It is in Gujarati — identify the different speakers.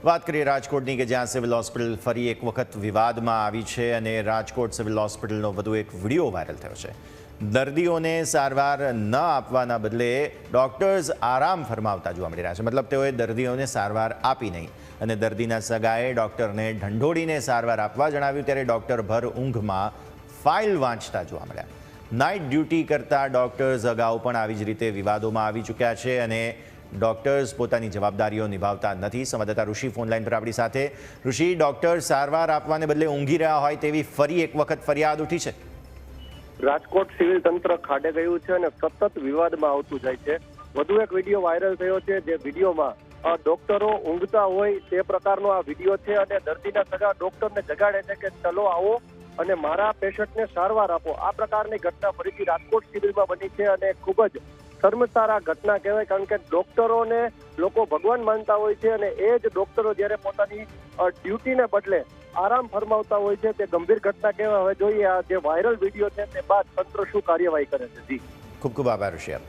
Speaker 1: વાત કરીએ રાજકોટની કે જ્યાં સિવિલ હોસ્પિટલ ફરી એક વખત વિવાદમાં આવી છે અને રાજકોટ સિવિલ હોસ્પિટલનો વધુ એક વિડીયો વાયરલ થયો છે। દર્દીઓને સારવાર ન આપવાના બદલે ડોક્ટર્સ આરામ ફરમાવતા જોવા મળી રહ્યા છે। મતલબ તેઓએ દર્દીઓને સારવાર આપી નહીં અને દર્દીના સગાએ ડોક્ટરને ઢંઢોળીને સારવાર આપવા જણાવ્યું ત્યારે ડોક્ટર ભર ઊંઘમાં ફાઇલ વાંચતા જોવા મળ્યા। નાઇટ ડ્યુટી કરતા ડોક્ટર્સ અગાઉ પણ આવી જ રીતે વિવાદોમાં આવી ચૂક્યા છે અને ડોક્ટર્સ પોતાની જવાબદારીઓ નિભાવતા નથી। સંવાદદાતા ઋષિ ફોનલાઈન પર આપણી સાથે। ઋષિ, ડોક્ટર સારવાર આપવાને બદલે ઊંઘી રહ્યા હોય તેવી ફરી એક વખત ફરિયાદ ઉઠી છે।
Speaker 2: રાજકોટ સિવિલ તંત્ર ખાડે ગયું છે અને સતત વિવાદમાં આવતું જાય છે। વધુ એક વિડીયો વાયરલ થયો છે, જે વિડીયોમાં ડોક્ટરો ઊંઘતા હોય તે પ્રકારનો આ વિડીયો છે અને દર્દીના સગા ડોક્ટરને જગાડે છે કે ચલો આવો અને મારા પેશન્ટને સારવાર આપો। આ પ્રકારની ઘટના ફરીથી રાજકોટ સિવિલમાં બની છે અને ખૂબ જ શર્મસાર ઘટના કહેવાય, કારણ કે ડોક્ટરોને લોકો ભગવાન માનતા હોય છે અને એ જ ડોક્ટરો જ્યારે પોતાની ડ્યુટીને બદલે આરામ ફરમાવતા હોય છે તે ગંભીર ઘટના કહેવાય। હવે જોઈએ આ જે વાયરલ વિડીયો છે તે બાદ તંત્ર શું કાર્યવાહી કરે છે। જી,
Speaker 1: ખૂબ ખૂબ આભાર ઋષિ।